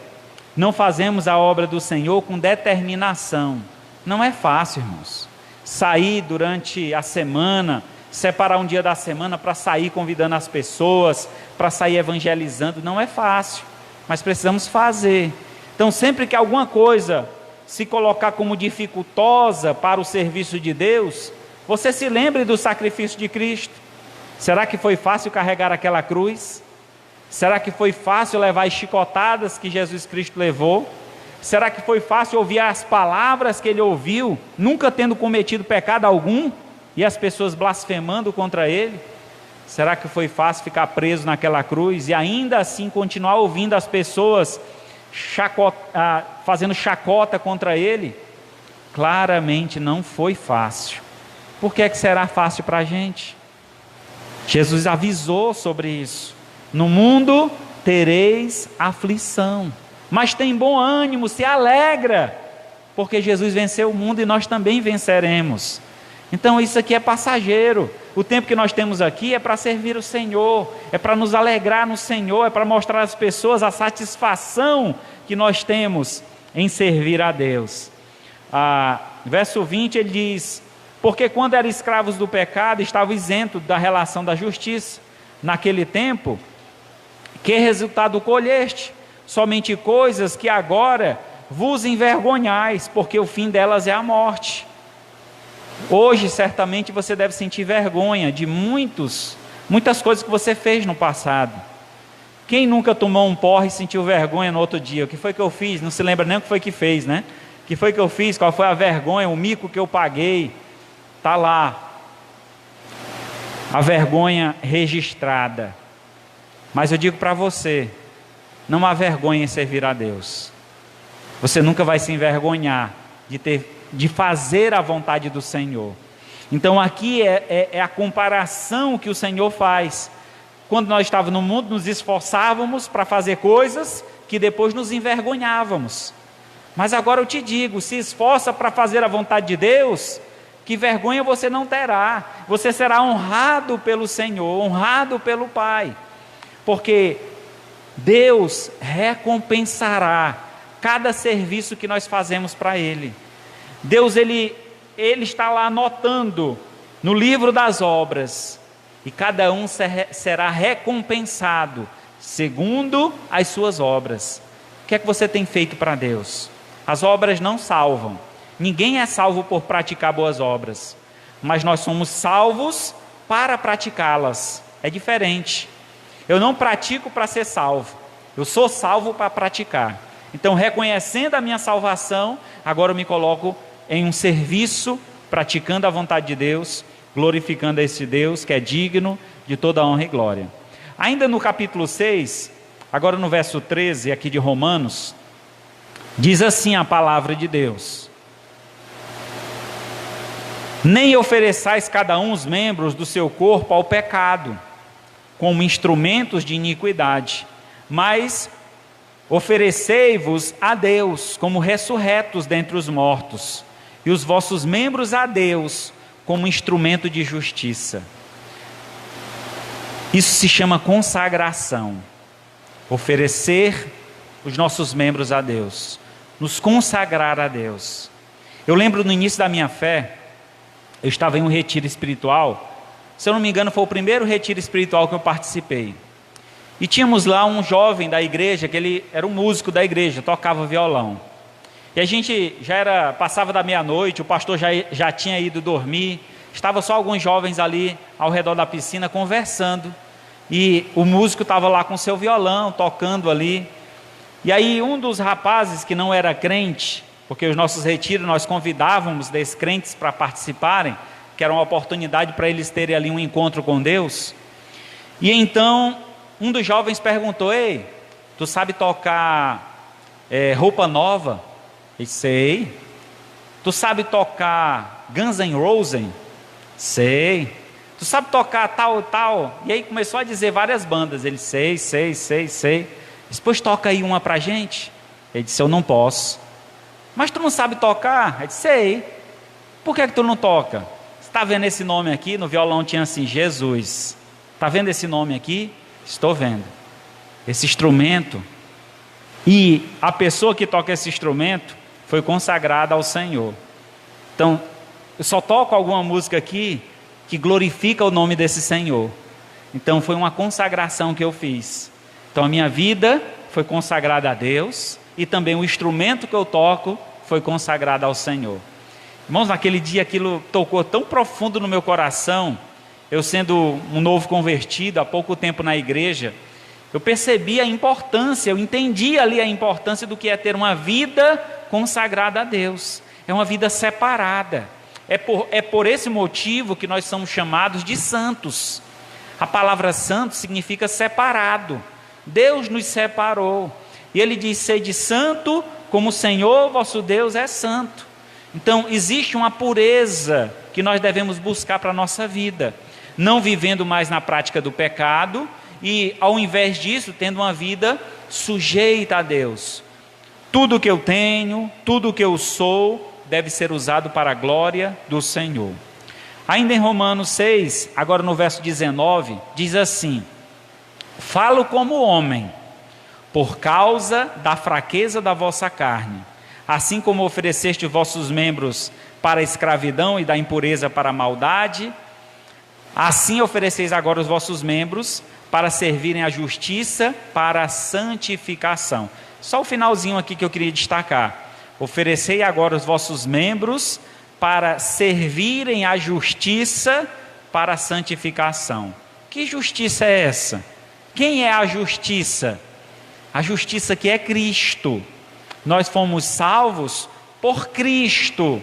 não fazemos a obra do Senhor com determinação. Não é fácil, irmãos, sair durante a semana, separar um dia da semana para sair convidando as pessoas, para sair evangelizando. Não é fácil, mas precisamos fazer. Então sempre que alguma coisa se colocar como dificultosa para o serviço de Deus, você se lembre do sacrifício de Cristo. Será que foi fácil carregar aquela cruz? Será que foi fácil levar as chicotadas que Jesus Cristo levou? Será que foi fácil ouvir as palavras que ele ouviu, nunca tendo cometido pecado algum, e as pessoas blasfemando contra ele? Será que foi fácil ficar preso naquela cruz e ainda assim continuar ouvindo as pessoas fazendo chacota contra ele? Claramente não foi fácil. Por que será fácil para a gente? Jesus avisou sobre isso. No mundo tereis aflição, mas tem bom ânimo, se alegra, porque Jesus venceu o mundo e nós também venceremos. Então isso aqui é passageiro. O tempo que nós temos aqui é para servir o Senhor, é para nos alegrar no Senhor, é para mostrar às pessoas a satisfação que nós temos em servir a Deus. Verso 20 ele diz: porque quando eram escravos do pecado, estavam isentos da relação da justiça. Naquele tempo, que resultado colheste? Somente coisas que agora vos envergonhais, porque o fim delas é a morte. Hoje, certamente, você deve sentir vergonha de muitas coisas que você fez no passado. Quem nunca tomou um porre e sentiu vergonha no outro dia? O que foi que eu fiz? Não se lembra nem o que foi que fez, né? O que foi que eu fiz? Qual foi a vergonha, o mico que eu paguei? Está lá. A vergonha registrada. Mas eu digo para você, não há vergonha em servir a Deus. Você nunca vai se envergonhar de fazer a vontade do Senhor. Então aqui é a comparação que o Senhor faz. Quando nós estávamos no mundo, nos esforçávamos para fazer coisas que depois nos envergonhávamos. Mas agora eu te digo, se esforça para fazer a vontade de Deus, que vergonha você não terá. Você será honrado pelo Senhor, honrado pelo Pai. Porque Deus recompensará cada serviço que nós fazemos para Ele. Deus, Ele está lá anotando no livro das obras, e cada um será recompensado segundo as suas obras. O que é que você tem feito para Deus? As obras não salvam. Ninguém é salvo por praticar boas obras, mas nós somos salvos para praticá-las. É diferente. Eu não pratico para ser salvo, eu sou salvo para praticar. Então, reconhecendo a minha salvação, agora eu me coloco em um serviço, praticando a vontade de Deus, glorificando a esse Deus que é digno de toda honra e glória. Ainda no capítulo 6, agora no verso 13 aqui de Romanos, diz assim a palavra de Deus: nem ofereçais cada um os membros do seu corpo ao pecado, como instrumentos de iniquidade, mas oferecei-vos a Deus como ressurretos dentre os mortos, e os vossos membros a Deus como instrumento de justiça. Isso se chama consagração. Oferecer os nossos membros a Deus, nos consagrar a Deus. Eu lembro no início da minha fé, eu estava em um retiro espiritual. Se eu não me engano, foi o primeiro retiro espiritual que eu participei. E tínhamos lá um jovem da igreja, que ele era um músico da igreja, tocava violão. E a gente passava da meia-noite, o pastor já tinha ido dormir, estava só alguns jovens ali ao redor da piscina conversando. E o músico estava lá com seu violão, tocando ali. E aí um dos rapazes que não era crente, porque os nossos retiros nós convidávamos descrentes para participarem, que era uma oportunidade para eles terem ali um encontro com Deus. E então um dos jovens perguntou: ei, tu sabe tocar Roupa Nova? Eu disse: sei. Tu sabe tocar Guns N' Roses? Sei. Tu sabe tocar tal e tal? E aí começou a dizer várias bandas. Ele: sei. Depois toca aí uma pra gente. Ele disse: eu não posso. Mas tu não sabe tocar? Eu disse: sei. Por que tu não toca? Você está vendo esse nome aqui? No violão tinha assim: Jesus. Está vendo esse nome aqui? Estou vendo. Esse instrumento. E a pessoa que toca esse instrumento foi consagrada ao Senhor. Então, eu só toco alguma música aqui que glorifica o nome desse Senhor. Então, foi uma consagração que eu fiz. Então, a minha vida foi consagrada a Deus, e também o instrumento que eu toco foi consagrado ao Senhor. Irmãos, naquele dia aquilo tocou tão profundo no meu coração. Eu sendo um novo convertido, há pouco tempo na igreja, eu percebi a importância, eu entendi ali a importância do que é ter uma vida consagrada a Deus. É uma vida separada. É por esse motivo que nós somos chamados de santos. A palavra santo significa separado. Deus nos separou. E ele diz: sede santo, como o Senhor vosso Deus é santo. Então existe uma pureza que nós devemos buscar para a nossa vida, não vivendo mais na prática do pecado e, ao invés disso, tendo uma vida sujeita a Deus. Tudo que eu tenho, tudo que eu sou, deve ser usado para a glória do Senhor. Ainda em Romanos 6, agora no verso 19, diz assim: falo como homem, por causa da fraqueza da vossa carne, assim como ofereceste vossos membros para a escravidão e da impureza para a maldade, assim ofereceis agora os vossos membros para servirem à justiça, para a santificação. Só o finalzinho aqui que eu queria destacar: oferecei agora os vossos membros para servirem à justiça, para a santificação. Que justiça é essa? Quem é a justiça? A justiça que é Cristo. Nós fomos salvos por Cristo.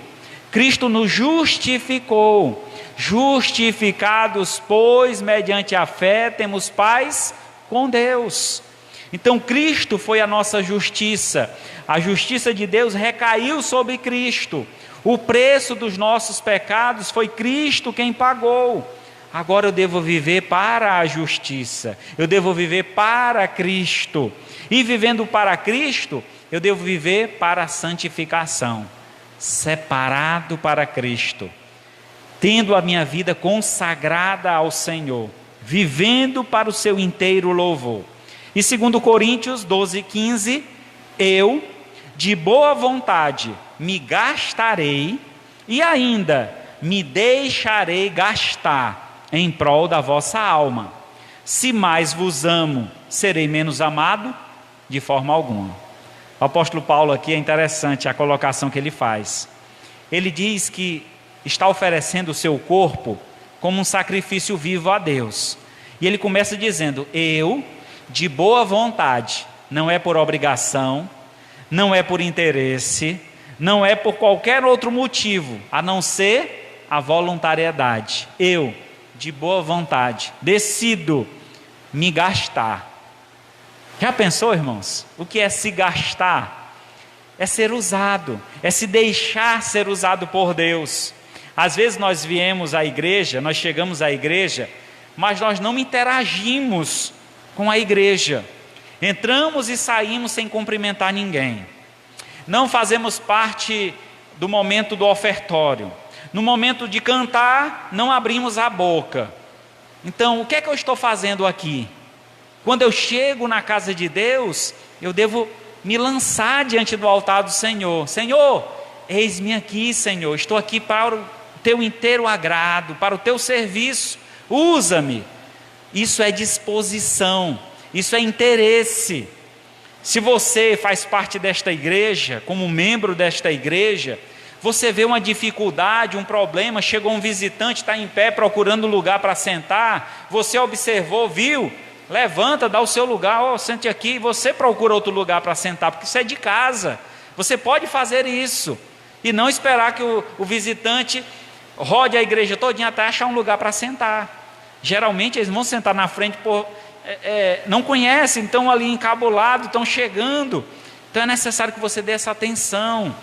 Cristo nos justificou. Justificados, pois, mediante a fé, temos paz com Deus. Então Cristo foi a nossa justiça. A justiça de Deus recaiu sobre Cristo. O preço dos nossos pecados foi Cristo quem pagou. Agora eu devo viver para a justiça. Eu devo viver para Cristo. E vivendo para Cristo, eu devo viver para a santificação. Separado para Cristo. Tendo a minha vida consagrada ao Senhor. Vivendo para o seu inteiro louvor. E 2 Coríntios 12:15, eu, de boa vontade, me gastarei e ainda me deixarei gastar em prol da vossa alma. Se mais vos amo, serei menos amado? De forma alguma. O apóstolo Paulo aqui, é interessante a colocação que ele faz. Ele diz que está oferecendo o seu corpo como um sacrifício vivo a Deus. E ele começa dizendo: eu, de boa vontade, não é por obrigação, não é por interesse, não é por qualquer outro motivo, a não ser a voluntariedade. Eu, de boa vontade, decido me gastar. Já pensou, irmãos? O que é se gastar? É ser usado, é se deixar ser usado por Deus. Às vezes nós viemos à igreja, nós chegamos à igreja, mas nós não interagimos com a igreja. Entramos e saímos sem cumprimentar ninguém. Não fazemos parte do momento do ofertório. No momento de cantar, não abrimos a boca. Então, o que é que eu estou fazendo aqui? Quando eu chego na casa de Deus, eu devo me lançar diante do altar do Senhor. Senhor, eis-me aqui, Senhor. Estou aqui para o teu inteiro agrado, para o teu serviço. Usa-me. Isso é disposição, isso é interesse. Se você faz parte desta igreja, como membro desta igreja, você vê uma dificuldade, um problema, chegou um visitante, está em pé procurando lugar para sentar, você observou, viu, levanta, dá o seu lugar, sente aqui, você procura outro lugar para sentar, porque isso é de casa, você pode fazer isso, e não esperar que o visitante rode a igreja todinha até achar um lugar para sentar. Geralmente eles vão sentar na frente, não conhecem, estão ali encabulados, estão chegando. Então é necessário que você dê essa atenção.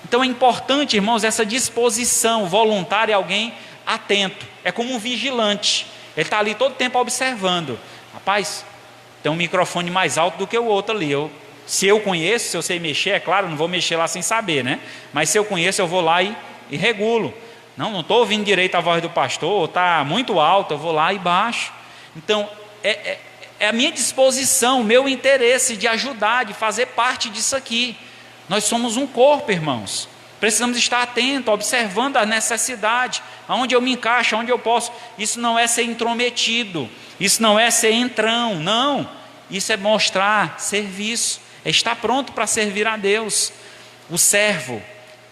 Então é importante, irmãos, essa disposição voluntária, alguém atento. É como um vigilante. Ele está ali todo o tempo observando. Rapaz, tem um microfone mais alto do que o outro ali. Se eu conheço, se eu sei mexer, é claro, não vou mexer lá sem saber, né? Mas se eu conheço, eu vou lá e regulo. Não estou ouvindo direito a voz do pastor, está muito alto, eu vou lá e baixo. Então, é a minha disposição, o meu interesse de ajudar, de fazer parte disso aqui. Nós somos um corpo, irmãos. Precisamos estar atentos, observando a necessidade, aonde eu me encaixo, aonde eu posso. Isso não é ser intrometido, isso não é ser entrão, não. Isso é mostrar serviço, é estar pronto para servir a Deus. O servo,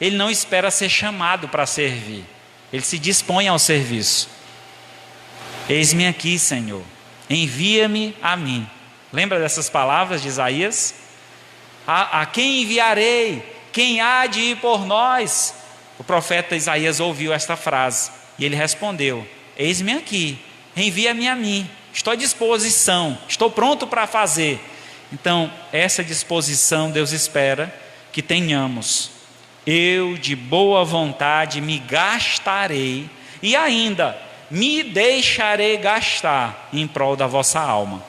ele não espera ser chamado para servir, ele se dispõe ao serviço. Eis-me aqui, Senhor, envia-me a mim. Lembra dessas palavras de Isaías? A quem enviarei? Quem há de ir por nós? O profeta Isaías ouviu esta frase e ele respondeu: eis-me aqui, envia-me a mim, estou à disposição, estou pronto para fazer. Então, essa disposição Deus espera que tenhamos. Eu de boa vontade me gastarei e ainda me deixarei gastar em prol da vossa alma.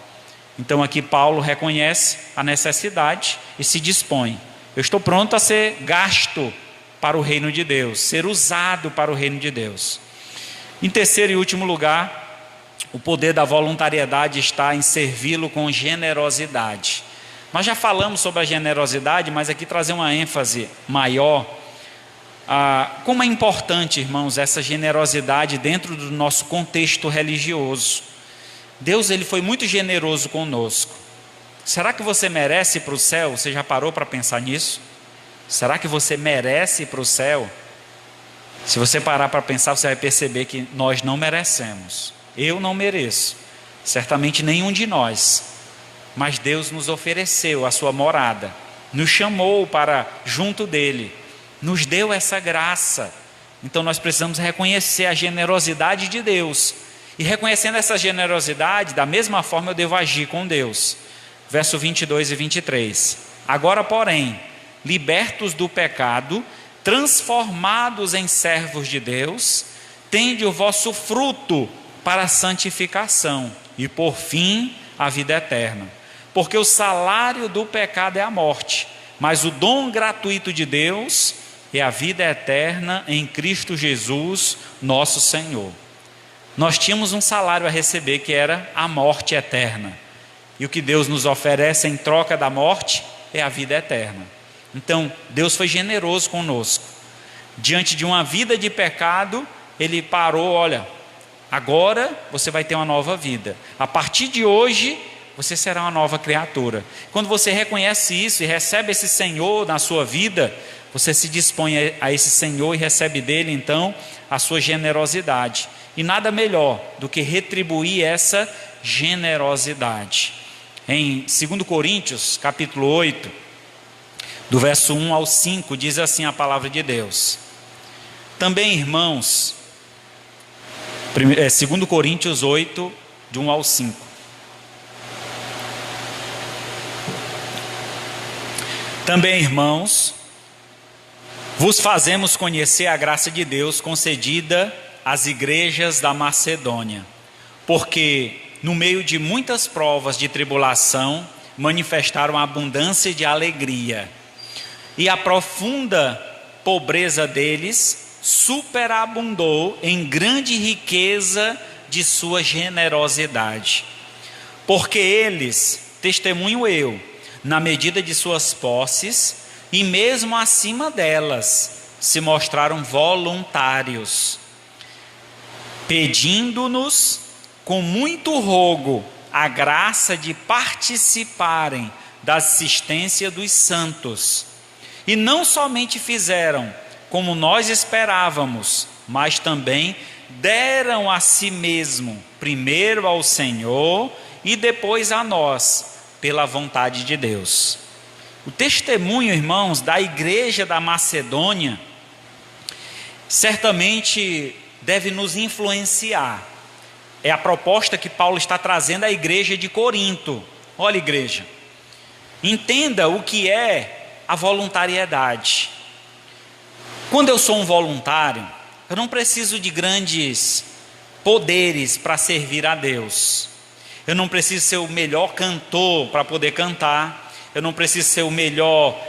Então aqui Paulo reconhece a necessidade e se dispõe. Eu estou pronto a ser gasto para o reino de Deus, ser usado para o reino de Deus. Em terceiro e último lugar, o poder da voluntariedade está em servi-lo com generosidade. Nós já falamos sobre a generosidade, mas aqui trazer uma ênfase maior. Como é importante, irmãos, essa generosidade dentro do nosso contexto religioso. Deus, Ele foi muito generoso conosco. Será que você merece ir para o céu? Você já parou para pensar nisso? Será que você merece ir para o céu? Se você parar para pensar, você vai perceber que nós não merecemos. Eu não mereço, certamente nenhum de nós. Mas Deus nos ofereceu a sua morada, nos chamou para junto dEle, nos deu essa graça. Então nós precisamos reconhecer a generosidade de Deus. E reconhecendo essa generosidade, da mesma forma eu devo agir com Deus. Verso 22 e 23. Agora, porém, libertos do pecado, transformados em servos de Deus, tende o vosso fruto para a santificação e por fim a vida eterna. Porque o salário do pecado é a morte, mas o dom gratuito de Deus é a vida eterna em Cristo Jesus, nosso Senhor. Nós tínhamos um salário a receber que era a morte eterna. E o que Deus nos oferece em troca da morte é a vida eterna. Então, Deus foi generoso conosco. Diante de uma vida de pecado, Ele parou, olha, agora você vai ter uma nova vida. A partir de hoje, você será uma nova criatura. Quando você reconhece isso e recebe esse Senhor na sua vida, você se dispõe a esse Senhor e recebe dele, então, a sua generosidade. E nada melhor do que retribuir essa generosidade. Em 2 Coríntios, capítulo 8, do verso 1 ao 5, diz assim a palavra de Deus. Também, irmãos, 2 Coríntios 8, de 1 ao 5. Também, irmãos, vos fazemos conhecer a graça de Deus concedida às igrejas da Macedônia, porque no meio de muitas provas de tribulação manifestaram abundância de alegria, e a profunda pobreza deles superabundou em grande riqueza de sua generosidade. Porque eles, testemunho eu, na medida de suas posses, e mesmo acima delas, se mostraram voluntários, pedindo-nos com muito rogo a graça de participarem da assistência dos santos. E não somente fizeram como nós esperávamos, mas também deram a si mesmo, primeiro ao Senhor e depois a nós, pela vontade de Deus. O testemunho, irmãos, da igreja da Macedônia, certamente deve nos influenciar. É a proposta que Paulo está trazendo à igreja de Corinto. Olha, igreja, entenda o que é a voluntariedade. Quando eu sou um voluntário, eu não preciso de grandes poderes para servir a Deus. Eu não preciso ser o melhor cantor para poder cantar. Eu não preciso ser o melhor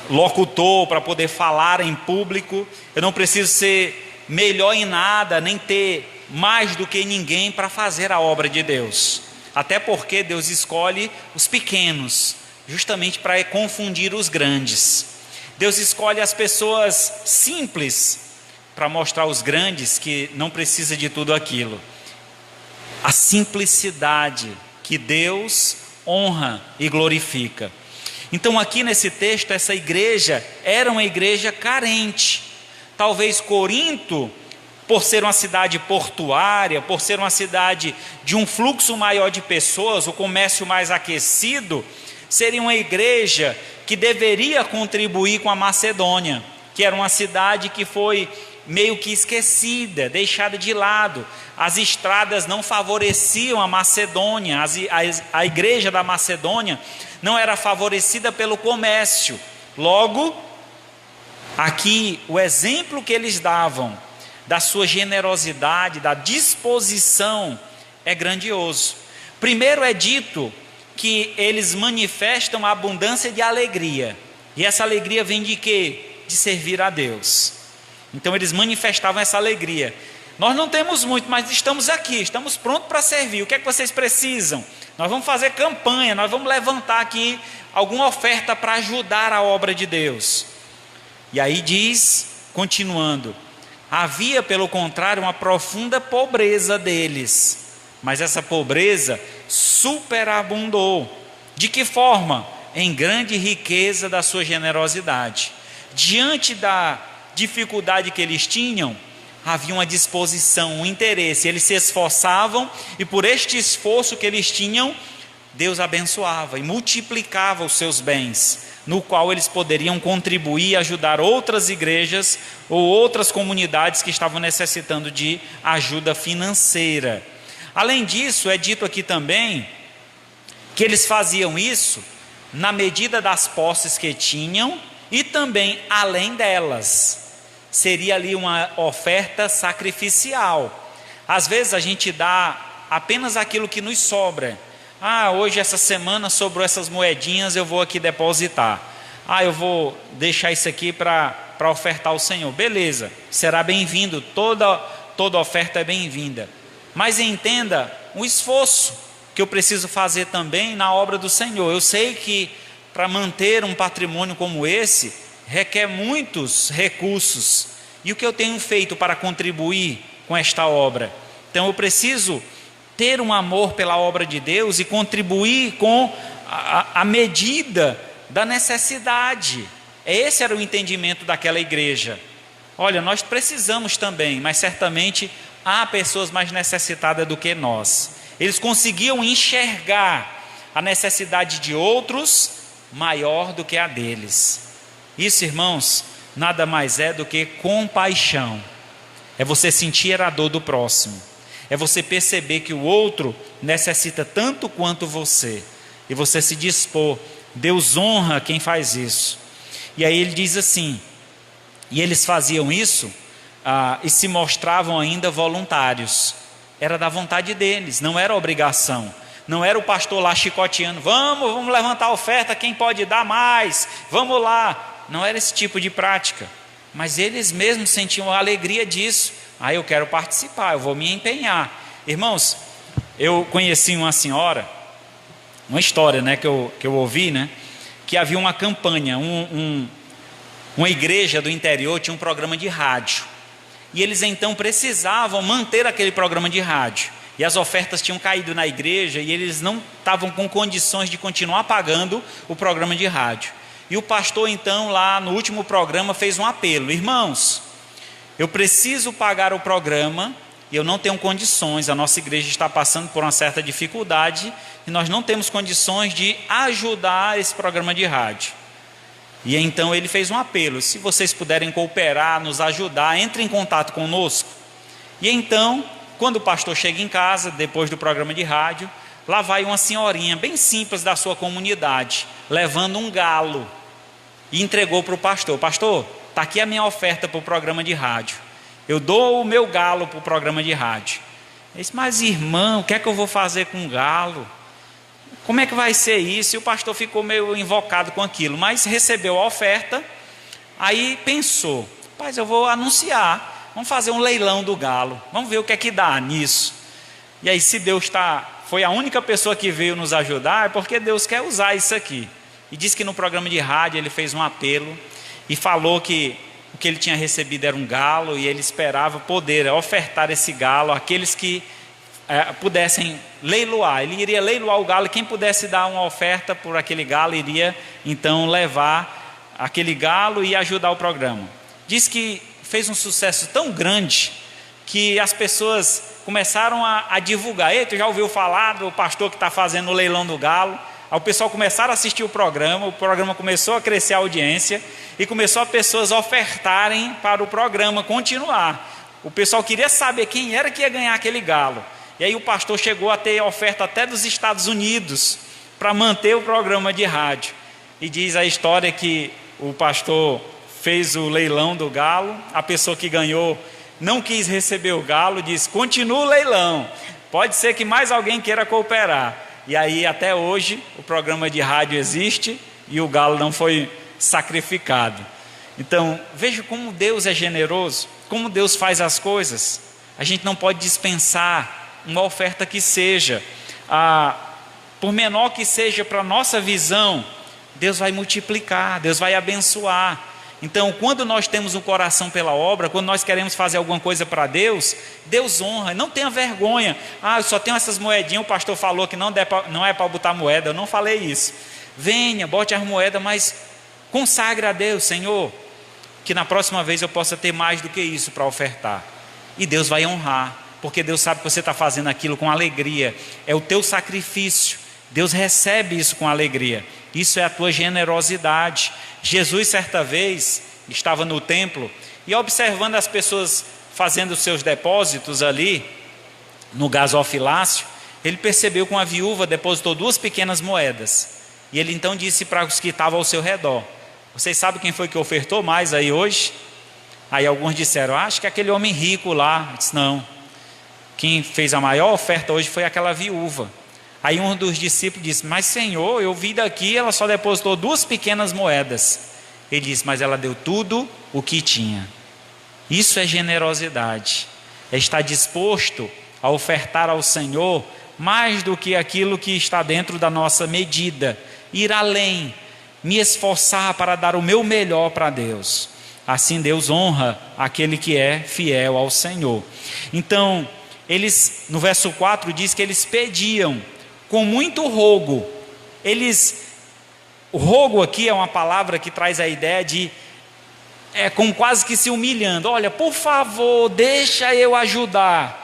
locutor para poder falar em público. Eu não preciso ser melhor em nada, nem ter mais do que ninguém para fazer a obra de Deus. Até porque Deus escolhe os pequenos, justamente para confundir os grandes. Deus escolhe as pessoas simples para mostrar aos grandes que não precisa de tudo aquilo. A simplicidade que Deus honra e glorifica. Então aqui nesse texto, essa igreja era uma igreja carente. Talvez Corinto, por ser uma cidade portuária, por ser uma cidade de um fluxo maior de pessoas, o comércio mais aquecido, seria uma igreja que deveria contribuir com a Macedônia, que era uma cidade que foi meio que esquecida, deixada de lado. As estradas não favoreciam a Macedônia, a igreja da Macedônia não era favorecida pelo comércio. Logo, aqui o exemplo que eles davam da sua generosidade, da disposição, é grandioso. Primeiro é dito que eles manifestam a abundância de alegria. E essa alegria vem de quê? De servir a Deus. Então eles manifestavam essa alegria. Nós não temos muito, mas estamos aqui, estamos prontos para servir. O que é que vocês precisam? Nós vamos fazer campanha, nós vamos levantar aqui alguma oferta para ajudar a obra de Deus. E aí diz, continuando, havia pelo contrário uma profunda pobreza deles, mas essa pobreza superabundou. De que forma? Em grande riqueza da sua generosidade. Diante da dificuldade que eles tinham, havia uma disposição, um interesse, eles se esforçavam e por este esforço que eles tinham, Deus abençoava e multiplicava os seus bens, no qual eles poderiam contribuir e ajudar outras igrejas ou outras comunidades que estavam necessitando de ajuda financeira. Além disso, é dito aqui também que eles faziam isso na medida das posses que tinham e também além delas. Seria ali uma oferta sacrificial. Às vezes a gente dá apenas aquilo que nos sobra. Hoje essa semana sobrou essas moedinhas, eu vou aqui depositar. Eu vou deixar isso aqui para ofertar ao Senhor. Beleza, será bem-vindo, toda oferta é bem-vinda. Mas entenda o esforço que eu preciso fazer também na obra do Senhor. Eu sei que para manter um patrimônio como esse, requer muitos recursos. E o que eu tenho feito para contribuir com esta obra? Então eu preciso ter um amor pela obra de Deus e contribuir com a medida da necessidade. Esse era o entendimento daquela igreja. Olha, nós precisamos também, mas certamente há pessoas mais necessitadas do que nós. Eles conseguiam enxergar a necessidade de outros maior do que a deles. Isso, irmãos, nada mais é do que compaixão. É você sentir a dor do próximo. É você perceber que o outro necessita tanto quanto você. E você se dispor. Deus honra quem faz isso. E aí ele diz assim, e eles faziam isso e se mostravam ainda voluntários. Era da vontade deles, não era obrigação. Não era o pastor lá chicoteando, vamos levantar a oferta, quem pode dar mais, vamos lá. Não era esse tipo de prática, mas eles mesmos sentiam a alegria disso. Eu quero participar, eu vou me empenhar. Irmãos, eu conheci uma senhora, uma história que eu ouvi, que havia uma campanha, uma igreja do interior tinha um programa de rádio, e eles então precisavam manter aquele programa de rádio. E as ofertas tinham caído na igreja e eles não estavam com condições de continuar pagando o programa de rádio. E o pastor então lá no último programa fez um apelo: irmãos, eu preciso pagar o programa e eu não tenho condições, a nossa igreja está passando por uma certa dificuldade e nós não temos condições de ajudar esse programa de rádio. E então ele fez um apelo: se vocês puderem cooperar, nos ajudar, entre em contato conosco. E então, quando o pastor chega em casa, depois do programa de rádio, lá vai uma senhorinha bem simples da sua comunidade, levando um galo, e entregou para o pastor: pastor, está aqui a minha oferta para o programa de rádio, eu dou o meu galo para o programa de rádio. Ele disse: mas irmão, o que é que eu vou fazer com o galo? Como é que vai ser isso? E o pastor ficou meio invocado com aquilo, mas recebeu a oferta, aí pensou: rapaz, eu vou anunciar, vamos fazer um leilão do galo, vamos ver o que é que dá nisso. E aí, se Deus foi a única pessoa que veio nos ajudar, é porque Deus quer usar isso aqui. E diz que no programa de rádio ele fez um apelo e falou que o que ele tinha recebido era um galo, e ele esperava poder ofertar esse galo àqueles que pudessem leiloar. Ele iria leiloar o galo, e quem pudesse dar uma oferta por aquele galo iria então levar aquele galo e ajudar o programa. Diz que fez um sucesso tão grande que as pessoas começaram a divulgar: ei, tu já ouviu falar do pastor que está fazendo o leilão do galo? Aí o pessoal começaram a assistir o programa começou a crescer a audiência e começou a pessoas ofertarem para o programa continuar. O pessoal queria saber quem era que ia ganhar aquele galo. E aí o pastor chegou a ter oferta até dos Estados Unidos para manter o programa de rádio. E diz a história que o pastor fez o leilão do galo, a pessoa que ganhou não quis receber o galo, disse: continua o leilão, pode ser que mais alguém queira cooperar. E aí até hoje o programa de rádio existe e o galo não foi sacrificado. Então veja como Deus é generoso, como Deus faz as coisas. A gente não pode dispensar uma oferta que seja, por menor que seja para a nossa visão, Deus vai multiplicar, Deus vai abençoar. Então, quando nós temos um coração pela obra, quando nós queremos fazer alguma coisa para Deus, Deus honra, não tenha vergonha. Eu só tenho essas moedinhas, o pastor falou que não é para botar moeda, eu não falei isso. Venha, bote as moedas, mas consagre a Deus: Senhor, que na próxima vez eu possa ter mais do que isso para ofertar. E Deus vai honrar, porque Deus sabe que você está fazendo aquilo com alegria, é o teu sacrifício, Deus recebe isso com alegria. Isso é a tua generosidade. Jesus certa vez estava no templo e observando as pessoas fazendo os seus depósitos ali no gasofilácio, ele percebeu que uma viúva depositou 2 pequenas moedas. E ele então disse para os que estavam ao seu redor: vocês sabem quem foi que ofertou mais aí hoje? Aí alguns disseram: acho que aquele homem rico lá. Eu disse: não, quem fez a maior oferta hoje foi aquela viúva. Aí um dos discípulos disse: mas Senhor, eu vi daqui, ela só depositou 2 pequenas moedas. Ele disse: mas ela deu tudo o que tinha. Isso é generosidade, é estar disposto a ofertar ao Senhor mais do que aquilo que está dentro da nossa medida, ir além, me esforçar para dar o meu melhor para Deus. Assim Deus honra aquele que é fiel ao Senhor. Então, eles, no verso 4 diz que eles pediam com muito rogo. O rogo aqui é uma palavra que traz a ideia de, como quase que se humilhando: olha, por favor, deixa eu ajudar.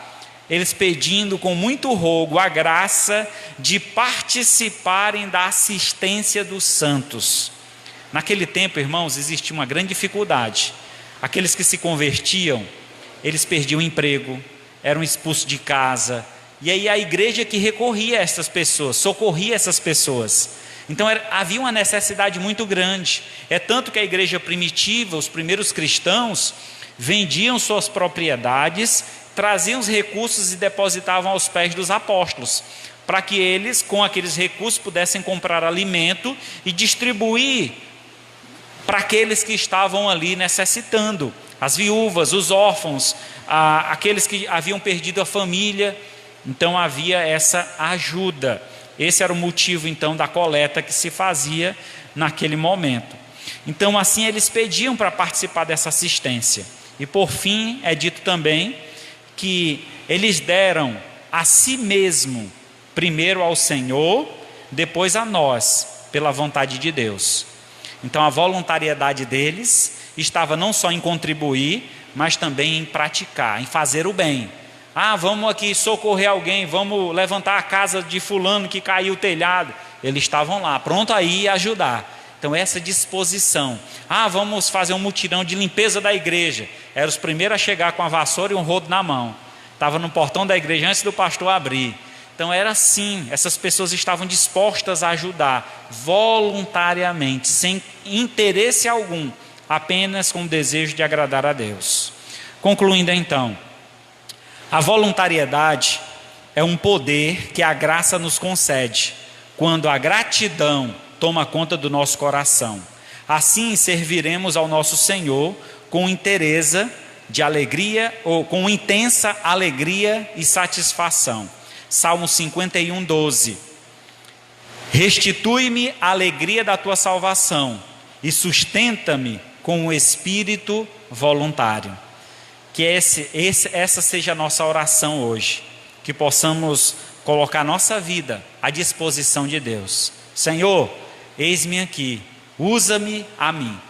Eles pedindo com muito rogo a graça de participarem da assistência dos santos. Naquele tempo, irmãos, existia uma grande dificuldade. Aqueles que se convertiam, eles perdiam emprego, eram expulsos de casa, e aí a igreja que recorria a essas pessoas, socorria essas pessoas. Então havia uma necessidade muito grande. É tanto que a igreja primitiva, os primeiros cristãos, vendiam suas propriedades, traziam os recursos e depositavam aos pés dos apóstolos, para que eles, com aqueles recursos, pudessem comprar alimento e distribuir para aqueles que estavam ali necessitando, as viúvas, os órfãos, aqueles que haviam perdido a família. Então havia essa ajuda. Esse era o motivo então da coleta que se fazia naquele momento. Então assim eles pediam para participar dessa assistência. E por fim é dito também que eles deram a si mesmo, primeiro ao Senhor, depois a nós, pela vontade de Deus. Então a voluntariedade deles estava não só em contribuir, mas também em praticar, em fazer o bem. Vamos aqui socorrer alguém, vamos levantar a casa de fulano que caiu o telhado. Eles estavam lá, pronto a ir ajudar. Então essa disposição. Vamos fazer um mutirão de limpeza da igreja. Eram os primeiros a chegar com a vassoura e um rodo na mão. Estava no portão da igreja antes do pastor abrir. Então era assim, essas pessoas estavam dispostas a ajudar voluntariamente, sem interesse algum, apenas com o desejo de agradar a Deus. Concluindo então, a voluntariedade é um poder que a graça nos concede, quando a gratidão toma conta do nosso coração. Assim serviremos ao nosso Senhor com inteireza de alegria, ou com intensa alegria e satisfação. Salmo 51, 12. Restitui-me a alegria da tua salvação e sustenta-me com o espírito voluntário. Que essa seja a nossa oração hoje, que possamos colocar nossa vida à disposição de Deus. Senhor, eis-me aqui, usa-me a mim.